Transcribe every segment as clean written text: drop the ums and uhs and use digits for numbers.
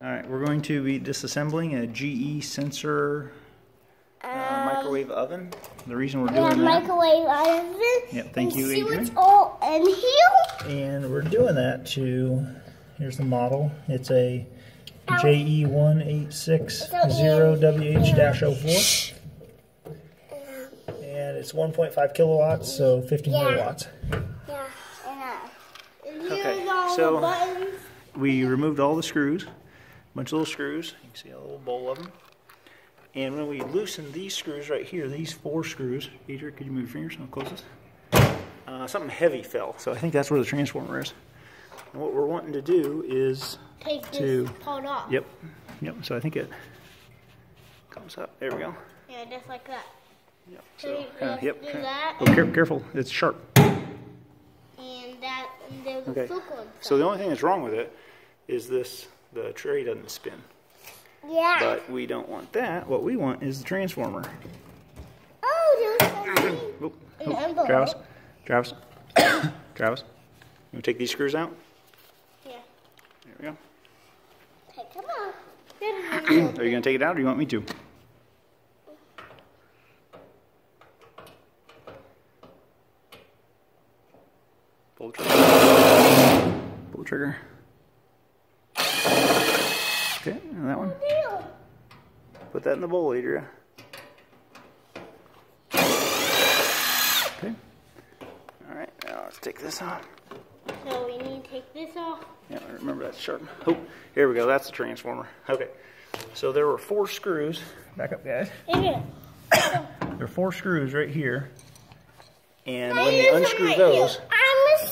Alright, we're going to be disassembling a GE sensor microwave oven. The reason we're doing that... microwave oven. Yep, thank you, Adrian. See what's all in here? And we're doing that to... Here's the model. It's a JE1860WH-04. And it's 1.5 kilowatts, so 50 milliwatts. Okay, so we removed all the screws. Bunch of little screws. You can see a little bowl of them. And when we loosen these screws right here, these 4 screws, Adrian, could you move your fingers so closest? Something heavy fell, so I think that's where the transformer is. And what we're wanting to do is take this part off. Yep. So I think it comes up. There we go. Yeah, just like that. Yep. So do that. Oh, careful. It's sharp. And that. And there's a Okay. hook on top. So the only thing that's wrong with it is this. The tray doesn't spin. Yeah. But we don't want that. What we want is the transformer. Oh, there's something. An envelope. Travis. Travis. You want to take these screws out? Yeah. There we go. Okay, come on. Are you going to take it out or do you want me to? Pull the trigger. Pull the trigger. Okay, and that one. Put that in the bowl, Adria. Okay. Alright, now let's take this off. So we need to take this off. Yeah, remember that's sharp. Oh, here we go. That's the transformer. Okay. So there were 4 screws. Back up, guys. Yeah. There are 4 screws right here. And when you unscrew those,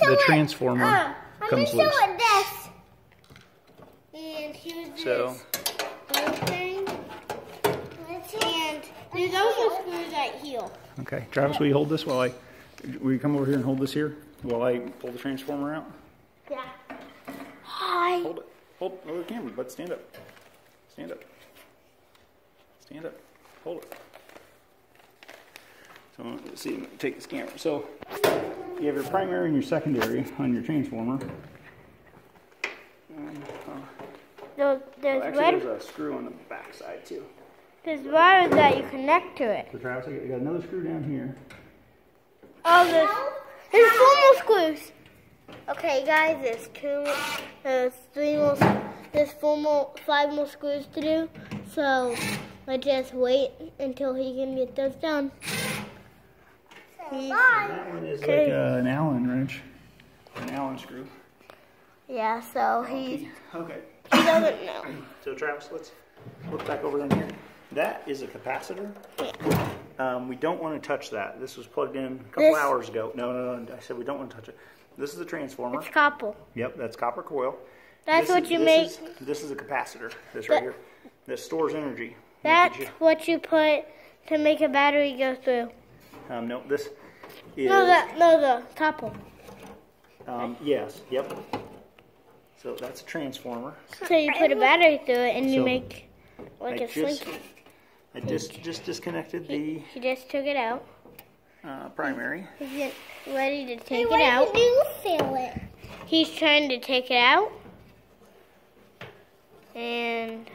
the transformer comes loose. And here's this So, thing. And there's also screws right here. okay. Travis, will you hold this will you come over here and hold this here while I pull the transformer out? Yeah. Hi. Hold it. Hold over the camera, but stand up. Stand up. Stand up. Hold it. So let's see, take this camera. So you have your primary and your secondary on your transformer. There's There's a screw on the back side too. There's wires that you connect to it. So Travis, you got another screw down here. Oh, there's 4 more screws. Okay, guys, there's 3 more, there's 5 more screws to do. So let's just wait until he can get those done. That one is like an Allen wrench, an Allen screw. Yeah, so he Okay. doesn't know. So Travis, let's look back over in here. That is a capacitor. We don't want to touch that. This was plugged in a couple hours ago. No. I said we don't want to touch it. This is the transformer. It's copper. Yep, that's copper coil. That's what you make. This is a capacitor. This right here. That stores energy. That's what you put to make a battery go through. No, this is... No, the copper. Yes, yep. So that's a transformer. So you put a battery through it and you make like a slinky. I just disconnected the... He just took it out. Primary. He's ready to take it out. Do you feel it? He's trying to take it out. And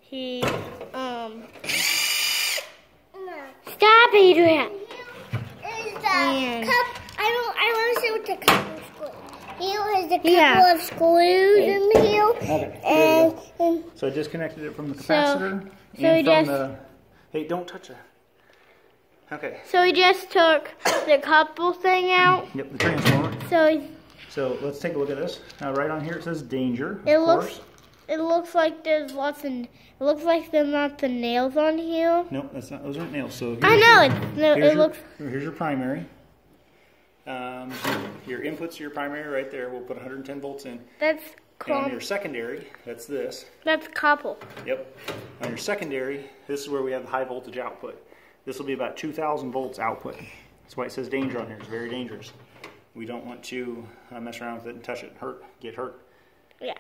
he, Stop, Adrian! I want to see what the cup is for. Here is the couple of screws in here. Okay. So I disconnected it from the capacitor and from the... Hey, don't touch it. Okay. So he just took the couple thing out. Yep, the transformer. So let's take a look at this. Right on here it says danger. It looks like there's lots of. It looks like there's lots of nails on here. Nope, that's not. Those aren't nails. So I know it looks. Here's your primary. Your inputs to your primary right there. We'll put 110 volts in. That's on your secondary, that's this. That's copper. Yep. On your secondary, this is where we have the high voltage output. This will be about 2,000 volts output. That's why it says danger on here. It's very dangerous. We don't want to mess around with it and touch it, get hurt. Yeah.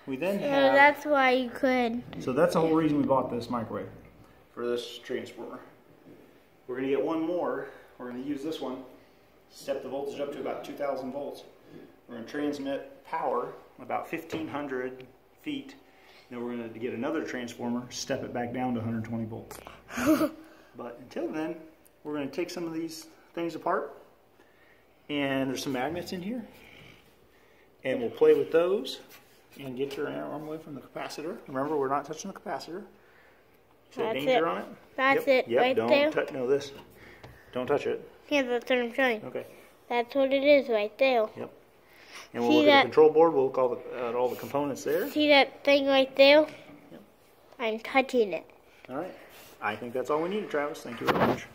We then have... that's why you could. So that's the whole reason we bought this microwave, for this transformer. We're going to get one more. We're going to use this one, step the voltage up to about 2,000 volts. We're going to transmit power about 1,500 feet Now we're going to get another transformer, step it back down to 120 volts. But until then, we're going to take some of these things apart. And there's some magnets in here. And we'll play with those and get your arm away from the capacitor. Remember, we're not touching the capacitor. See that danger on it? That's it right there? No, this. Don't touch it. Yeah, that's what I'm showing. Okay. That's what it is right there. Yep. And we'll look at the control board. We'll look at all the components there. See that thing right there? Yep. I'm touching it. All right. I think that's all we need, Travis. Thank you very much.